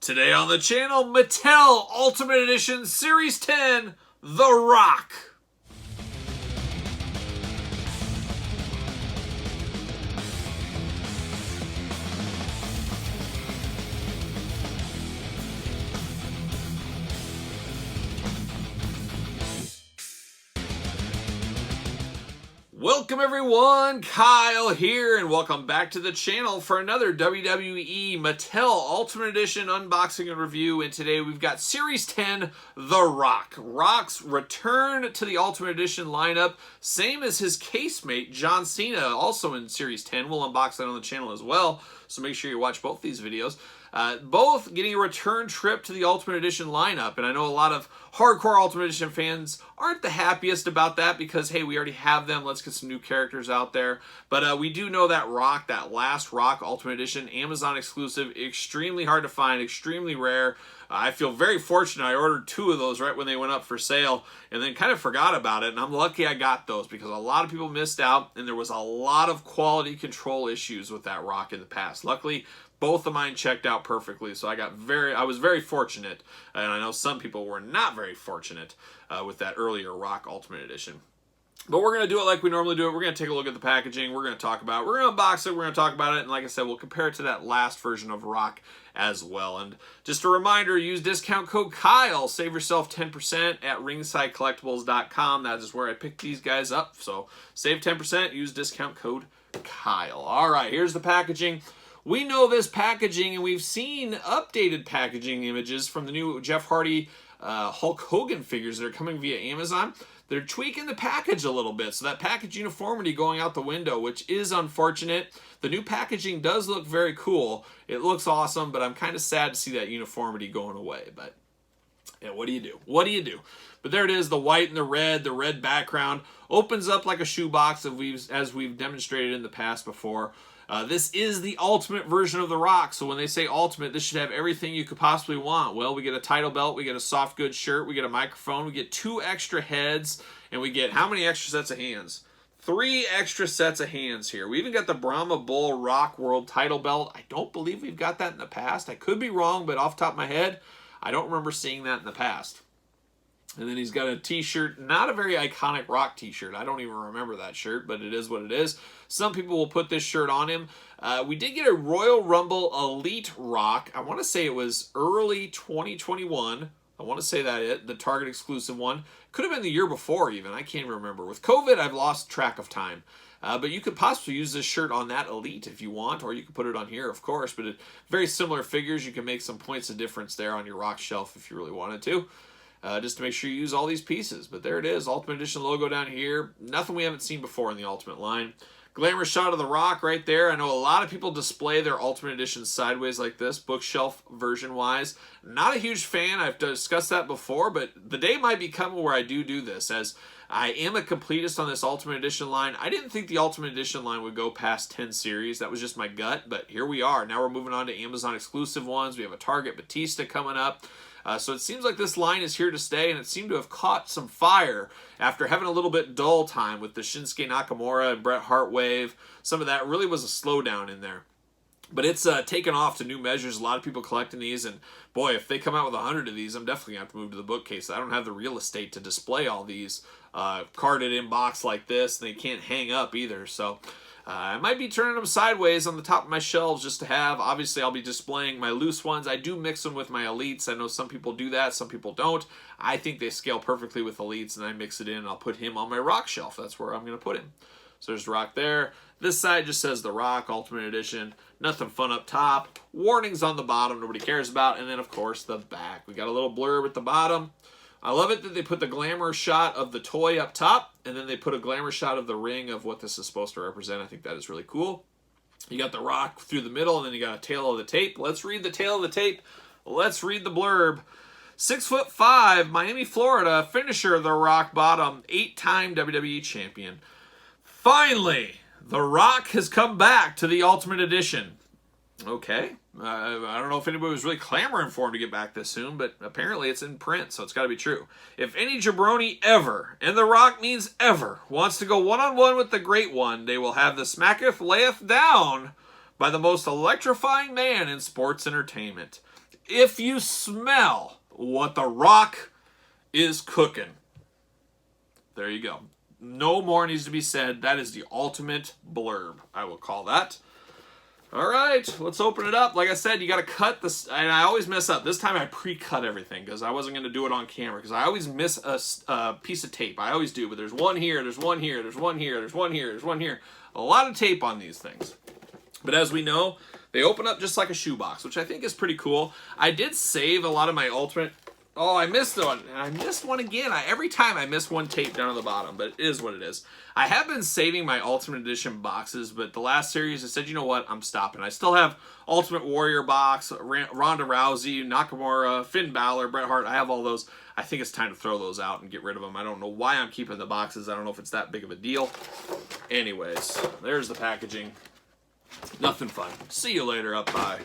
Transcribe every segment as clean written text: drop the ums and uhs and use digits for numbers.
Today on the channel, Mattel Ultimate Edition Series 10, The Rock. Welcome everyone, Kyle here, and welcome back to the channel for another WWE Mattel Ultimate Edition unboxing and review. And today we've got Series 10, The Rock. Rock's return to the Ultimate Edition lineup, same as his casemate, John Cena, also in Series 10. We'll unbox that on the channel as well, so make sure you watch both these videos. Both getting a return trip to the Ultimate Edition lineup, and I know a lot of hardcore Ultimate Edition fans aren't the happiest about that because, hey, we already have them, let's get some new characters out there. But we do know that Rock, that last Rock Ultimate Edition, Amazon exclusive, extremely hard to find, extremely rare. I feel very fortunate. I ordered 2 of those right when they went up for sale and then kind of forgot about it, and I'm lucky I got those because a lot of people missed out, and there was a lot of quality control issues with that Rock in the past. Luckily, both of mine checked out perfectly, so I was very fortunate, and I know some people were not very fortunate with that earlier Rock Ultimate Edition. But we're going to do it like we normally do it. We're going to take a look at the packaging. We're going to talk about it. We're going to unbox it. We're going to talk about it. And like I said, we'll compare it to that last version of Rock as well. And just a reminder, use discount code Kyle. Save yourself 10% at ringsidecollectibles.com. That is where I picked these guys up. So save 10%. Use discount code Kyle. All right, here's the packaging. We know this packaging, and we've seen updated packaging images from the new Jeff Hardy Hulk Hogan figures that are coming via Amazon. They're tweaking the package a little bit, so that package uniformity going out the window, which is unfortunate. The new packaging does look very cool. It looks awesome, but I'm kind of sad to see that uniformity going away. But yeah, what do you do? What do you do? But there it is, the white and the red background opens up like a shoebox as we've demonstrated in the past before. This is the ultimate version of The Rock, so when they say ultimate, this should have everything you could possibly want. Well, we get a title belt, we get a soft goods shirt, we get a microphone, we get 2 extra heads, and we get how many extra sets of hands? 3 extra sets of hands here. We even got the Brahma Bull Rock World title belt. I don't believe we've got that in the past. I could be wrong, but off the top of my head, I don't remember seeing that in the past. And then he's got a t-shirt, not a very iconic Rock t-shirt. I don't even remember that shirt, but it is what it is. Some people will put this shirt on him. We did get a Royal Rumble Elite Rock. I want to say it was early 2021. I want to say that the Target exclusive one. Could have been the year before even. I can't remember. With COVID, I've lost track of time. But you could possibly use this shirt on that Elite if you want, or you could put it on here, of course. But very similar figures. You can make some points of difference there on your Rock shelf if you really wanted to. Just to make sure you use all these pieces. But there it is, Ultimate Edition logo down here. Nothing we haven't seen before in the Ultimate line. Glamour shot of The Rock right there. I know a lot of people display their Ultimate Edition sideways like this, bookshelf version-wise. Not a huge fan. I've discussed that before, but the day might be coming where I do this, as I am a completist on this Ultimate Edition line. I didn't think the Ultimate Edition line would go past 10 series. That was just my gut, but here we are. Now we're moving on to Amazon exclusive ones. We have a Target Batista coming up. So it seems like this line is here to stay, and it seemed to have caught some fire after having a little bit dull time with the Shinsuke Nakamura and Bret Hart wave. Some of that really was a slowdown in there. But it's taken off to new measures. A lot of people collecting these, and boy, if they come out with 100 of these, I'm definitely going to have to move to the bookcase. I don't have the real estate to display all these carded in box like this, and they can't hang up either. So I might be turning them sideways on the top of my shelves just to have. Obviously, I'll be displaying my loose ones. I do mix them with my Elites. I know some people do that, some people don't. I think they scale perfectly with Elites, and I mix it in, and I'll put him on my Rock shelf. That's where I'm going to put him. So there's Rock there. This side just says The Rock Ultimate Edition. Nothing fun up top. Warnings on the bottom nobody cares about. And then, of course, the back. We got a little blurb at the bottom. I love it that they put the glamour shot of the toy up top, and then they put a glamour shot of the ring of what this is supposed to represent. I think that is really cool. You got the Rock through the middle, and then you got a tail of the tape. Let's read the tail of the tape. Let's read the blurb. 6'5", Miami, Florida, finisher, The Rock Bottom, 8-time WWE champion. Finally, The Rock has come back to the Ultimate Edition. Okay. I don't know if anybody was really clamoring for him to get back this soon, but apparently it's in print, so it's got to be true. If any jabroni ever, and The Rock means ever, wants to go one-on-one with the Great One, they will have the smacketh layeth down by the most electrifying man in sports entertainment. if you smell what The Rock is cooking, there you go. No more needs to be said. That is the ultimate blurb, I will call that. All right, let's open it up. Like I said, you got to cut this, and I always mess up. This time I pre-cut everything because I wasn't going to do it on camera because I always miss a piece of tape. I always do, but there's one here, there's one here, there's one here, there's one here, there's one here. A lot of tape on these things. But as we know, they open up just like a shoebox, which I think is pretty cool. I did save a lot of my Ultimate. Oh, I missed one. I missed one again. Every time I miss one tape down on the bottom, but it is what it is. I have been saving my Ultimate Edition boxes, but the last series I said, you know what, I'm stopping. I still have Ultimate Warrior box, Ronda Rousey, Nakamura, Finn Balor, Bret Hart. I have all those. I think it's time to throw those out and get rid of them. I don't know why I'm keeping the boxes. I don't know if it's that big of a deal. Anyways, there's the packaging. Nothing fun. See you later, up high.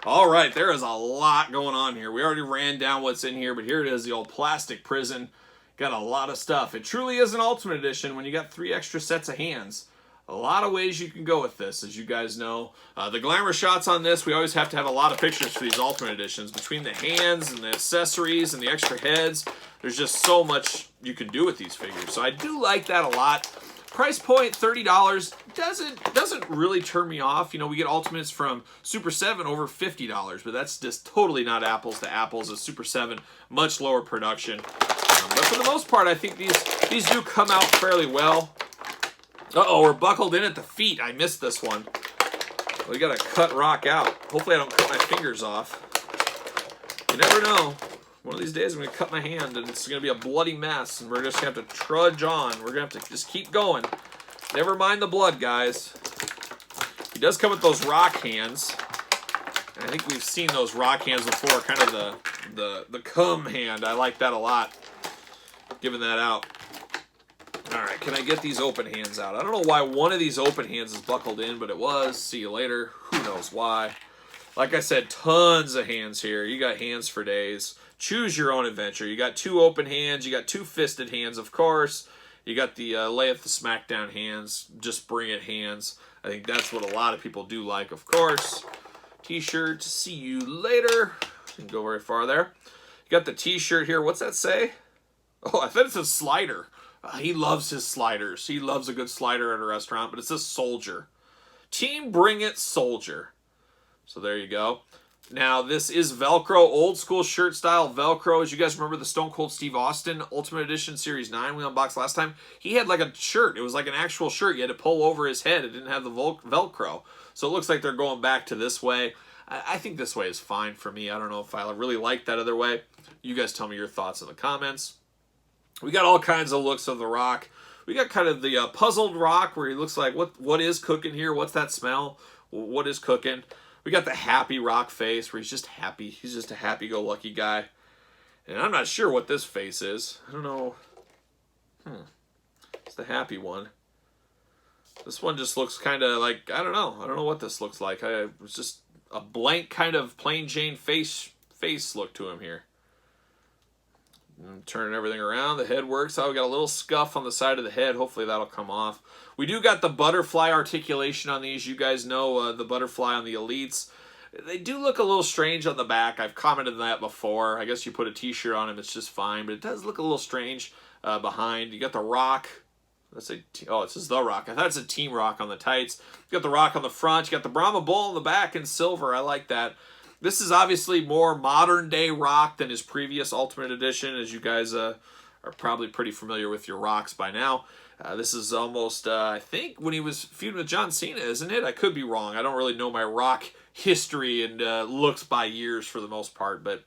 All right, there is a lot going on here. We already ran down what's in here, but here it is, the old plastic prison. Got a lot of stuff. It truly is an Ultimate Edition when you got 3 extra sets of hands. A lot of ways you can go with this, as you guys know. The glamour shots on this, we always have to have a lot of pictures for these Ultimate Editions. Between the hands and the accessories and the extra heads, there's just so much you can do with these figures. So I do like that a lot. Price point, $30, doesn't really turn me off. You know, we get Ultimates from Super 7 over $50, but that's just totally not apples to apples. A Super 7, much lower production. But for the most part, I think these do come out fairly well. Uh-oh, we're buckled in at the feet. I missed this one. We got to cut Rock out. Hopefully I don't cut my fingers off. You never know. One of these days I'm going to cut my hand and it's going to be a bloody mess and we're just going to have to trudge on. We're going to have to just keep going. Never mind the blood, guys. He does come with those rock hands. And I think we've seen those rock hands before, kind of the cum hand. I like that a lot. Giving that out. Alright, can I get these open hands out? I don't know why one of these open hands is buckled in, but it was. See you later. Who knows why. Like I said, tons of hands here. You got hands for days. Choose your own adventure. You got 2 open hands. You got 2 fisted hands, of course. You got the layeth the smackdown hands. Just bring it hands. I think that's what a lot of people do like, of course. T-shirt. See you later. Didn't go very far there. You got the T-shirt here. What's that say? Oh, I thought it said slider. He loves his sliders. He loves a good slider at a restaurant, but it says soldier. Team Bring It Soldier. So there you go. Now, this is Velcro, old school shirt style Velcro. As you guys remember the Stone Cold Steve Austin Ultimate Edition Series 9 we unboxed last time? He had like a shirt. It was like an actual shirt. You had to pull over his head. It didn't have the Velcro. So it looks like they're going back to this way. I think this way is fine for me. I don't know if I really like that other way. You guys tell me your thoughts in the comments. We got all kinds of looks of The Rock. We got kind of the puzzled Rock where he looks like, what is cooking here? What's that smell? What is cooking? We got the happy Rock face where he's just happy. He's just a happy-go-lucky guy. And I'm not sure what this face is. I don't know. It's the happy one. This one just looks kind of like, I don't know. I don't know what this looks like. It's just a blank kind of plain Jane face look to him here. Turning everything around. The head works. Oh, we got a little scuff on the side of the head. Hopefully that'll come off. We do got the butterfly articulation on these. You guys know the butterfly on the Elites. They do look a little strange on the back. I've commented on that before. I guess you put a t-shirt on them, it's just fine. But it does look a little strange behind. You got the Rock. Let's say, oh, it says The Rock. I thought it said Team Rock on the tights. You got the Rock on the front. You got the Brahma Bull on the back in silver. I like that. This is obviously more modern-day Rock than his previous Ultimate Edition, as you guys are probably pretty familiar with your Rocks by now. This is almost, I think, when he was feuding with John Cena, isn't it? I could be wrong. I don't really know my Rock history and looks by years for the most part, but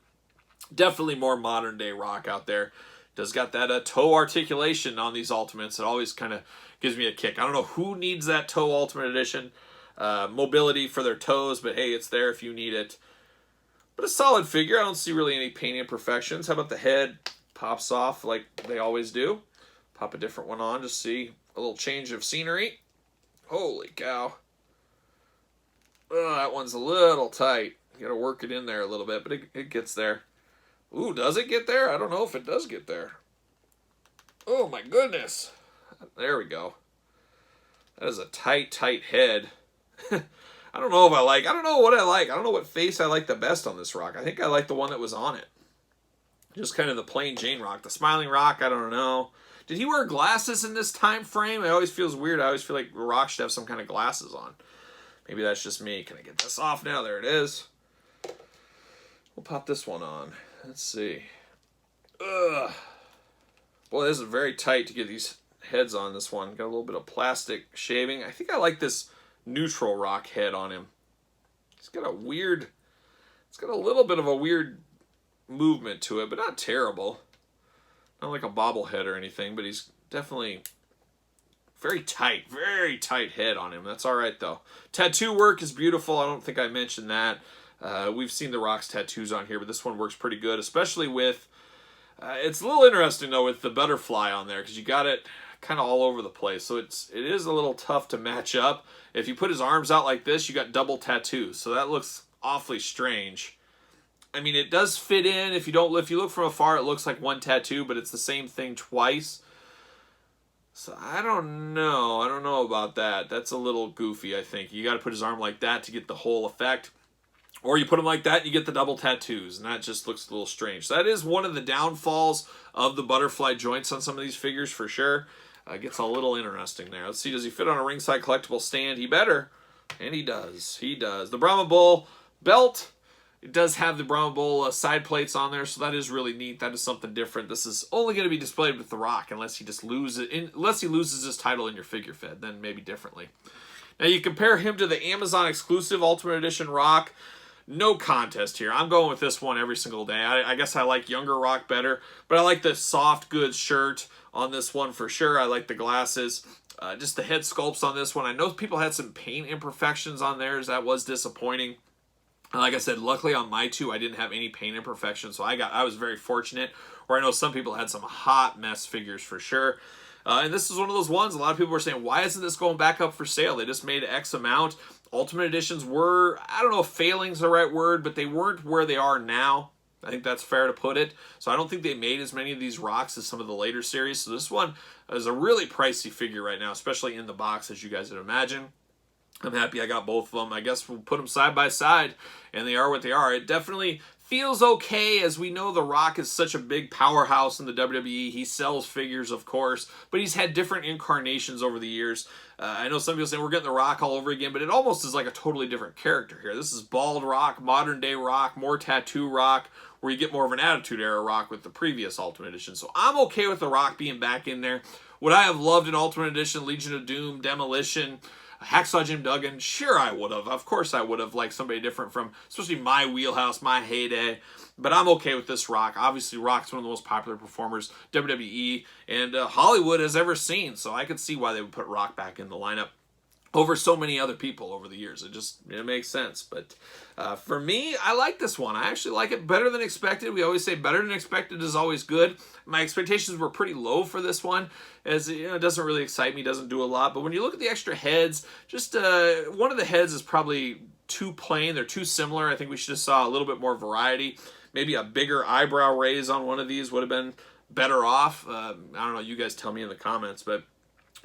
definitely more modern-day Rock out there. Does got that toe articulation on these Ultimates. It always kind of gives me a kick. I don't know who needs that toe Ultimate Edition mobility for their toes, but hey, it's there if you need it. But a solid figure. I don't see really any paint imperfections. How about the head? Pops off like they always do. Pop a different one on to see a little change of scenery. Holy cow. Oh, that one's a little tight. You gotta work it in there a little bit, but it gets there. Ooh, does it get there? I don't know if it does get there. Oh my goodness. There we go. That is a tight, tight head. I don't know if I don't know what I like. I don't know what face I like the best on this rock. I think I like the one that was on it. Just kind of the plain Jane rock. The smiling rock, I don't know. Did he wear glasses in this time frame? It always feels weird. I always feel like Rock should have some kind of glasses on. Maybe that's just me. Can I get this off now? There it is. We'll pop this one on. Let's see. Ugh. Boy, this is very tight to get these heads on this one. Got a little bit of plastic shaving. I think I like this neutral Rock head on him. It's got a little bit of a weird movement to it, but not terrible. Not like a bobblehead or anything, but he's definitely very tight head on him. That's all right, though. Tattoo work is beautiful. I don't think I mentioned that. We've seen the Rock's tattoos on here, but this one works pretty good, especially with... it's a little interesting, though, with the butterfly on there, because you got it kind of all over the place. So it is a little tough to match up. If you put his arms out like this, you got double tattoos. So that looks awfully strange. I mean, it does fit in. If you look from afar, it looks like one tattoo, but it's the same thing twice. So I don't know. I don't know about that. That's a little goofy, I think. You got to put his arm like that to get the whole effect. Or you put him like that and you get the double tattoos, and that just looks a little strange. So that is one of the downfalls of the butterfly joints on some of these figures, for sure. It gets a little interesting there. Let's see, does he fit on a ringside collectible stand? He better. And he does. He does. The Brahma Bull belt... It does have the Brahma Bull side plates on there, so that is really neat. That is something different. This is only going to be displayed with the Rock unless he loses his title in your figure fed, then maybe differently. Now you compare him to the Amazon exclusive Ultimate Edition Rock. No contest here. I'm going with this one every single day. I guess I like younger Rock better, but I like the soft goods shirt on this one for sure. I like the glasses. Just the head sculpts on this one. I know people had some paint imperfections on theirs. That was disappointing. Like I said, luckily on my two, I didn't have any paint imperfections, so I was very fortunate, where I know some people had some hot mess figures for sure. And this is one of those ones, a lot of people were saying, why isn't this going back up for sale? They just made X amount. Ultimate Editions were, I don't know if failing's the right word, but they weren't where they are now. I think that's fair to put it. So I don't think they made as many of these rocks as some of the later series. So this one is a really pricey figure right now, especially in the box, as you guys would imagine. I'm happy I got both of them. I guess we'll put them side by side, and they are what they are. It definitely feels okay, as we know The Rock is such a big powerhouse in the WWE. He sells figures, of course, but he's had different incarnations over the years. I know some people say we're getting The Rock all over again, but it almost is like a totally different character here. This is bald Rock, modern day Rock, more tattoo Rock, where you get more of an Attitude Era Rock with the previous Ultimate Edition. So I'm okay with The Rock being back in there. Would I have loved an Ultimate Edition, Legion of Doom, Demolition, Hacksaw Jim Duggan? Sure I would have. Of course I would have liked somebody different from, especially my wheelhouse, my heyday. But I'm okay with this Rock. Obviously, Rock's one of the most popular performers WWE and Hollywood has ever seen. So I could see why they would put Rock back in the lineup over so many other people over the years. It makes sense. But for me, I like this one. I actually like it better than expected. We always say better than expected is always good. My expectations were pretty low for this one, as it doesn't really excite me, doesn't do a lot. But when you look at the extra heads, just one of the heads is probably too plain. They're too similar. I think we should have saw a little bit more variety. Maybe a bigger eyebrow raise on one of these would have been better off. I don't know. You guys tell me in the comments, but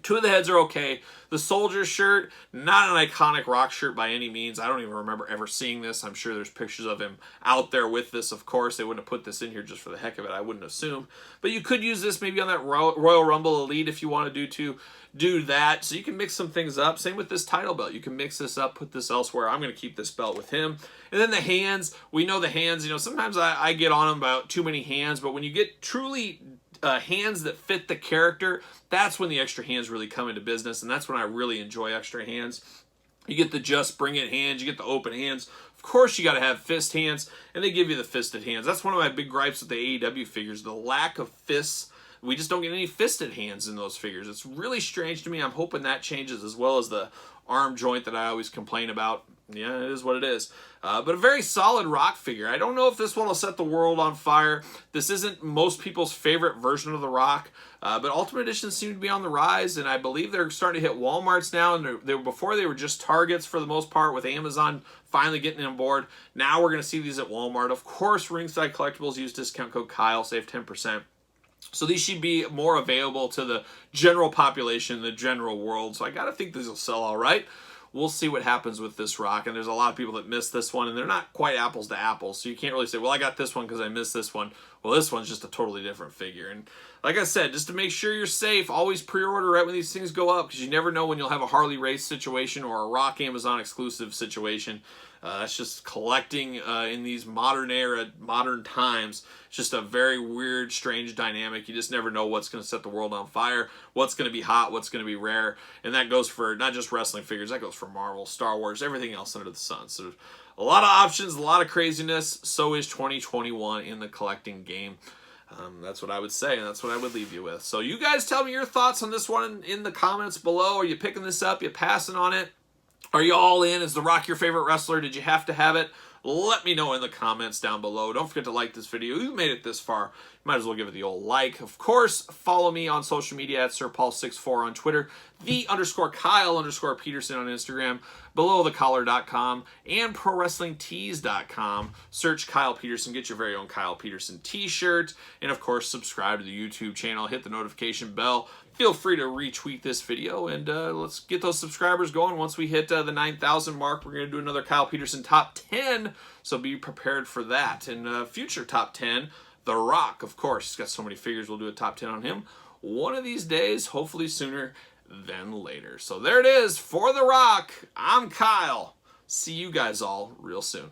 two of the heads are okay. The soldier shirt, not an iconic Rock shirt by any means. I don't even remember ever seeing this. I'm sure there's pictures of him out there with this, of course. They wouldn't have put this in here just for the heck of it, I wouldn't assume. But you could use this maybe on that Royal Rumble Elite if you want to do that. So you can mix some things up. Same with this title belt. You can mix this up, put this elsewhere. I'm going to keep this belt with him. And then the hands. We know the hands. Sometimes I get on them about too many hands, but when you get truly hands that fit the character, that's when the extra hands really come into business, and that's when I really enjoy extra hands. You get the just bring it hands, you get the open hands. Of course you got to have fist hands, and they give you the fisted hands. That's one of my big gripes with the AEW figures, the lack of fists. We just don't get any fisted hands in those figures. It's really strange to me. I'm hoping that changes, as well as the arm joint that I always complain about. Yeah, it is what it is. But a very solid Rock figure. I don't know if this one will set the world on fire. This isn't most people's favorite version of the Rock, but Ultimate Editions seem to be on the rise, and I believe they're starting to hit Walmarts now. And before they were just Targets for the most part, with Amazon finally getting on board. Now we're going to see these at Walmart. Of course, Ringside Collectibles, use discount code Kyle, save 10%. So these should be more available to the general population, the general world. So I got to think these will sell all right. we'll see what happens with this Rock. And there's a lot of people that miss this one, and they're not quite apples to apples, so you can't really say, well, I got this one because I missed this one. Well, this one's just a totally different figure. And like I said, just to make sure you're safe, always pre-order right when these things go up, because you never know when you'll have a Harley race situation or a Rock Amazon exclusive situation. That's just collecting in these modern times. It's just a very weird, strange dynamic. You just never know what's going to set the world on fire, what's going to be hot, what's going to be rare. And that goes for not just wrestling figures, that goes for Marvel, Star Wars, everything else under the sun. So a lot of options, a lot of craziness. So is 2021 in the collecting game. That's what I would say, and that's what I would leave you with. So you guys tell me your thoughts on this one in the comments below. Are you picking this up? You passing on it? Are you all in? Is The Rock your favorite wrestler? Did you have to have it? Let me know in the comments down below. Don't forget to like this video. If you made it this far, you might as well give it the old like. Of course, follow me on social media at SirPaul64 on Twitter, _Kyle_Peterson on Instagram, belowthecollar.com, and ProWrestlingTees.com. Search Kyle Peterson. Get your very own Kyle Peterson t-shirt. And, of course, subscribe to the YouTube channel. Hit the notification bell. Feel free to retweet this video, and let's get those subscribers going. Once we hit the 9,000 mark, we're going to do another Kyle Peterson Top 10, so be prepared for that. And future Top 10, The Rock, of course. He's got so many figures, we'll do a Top 10 on him one of these days, hopefully sooner than later. So there it is for The Rock. I'm Kyle. See you guys all real soon.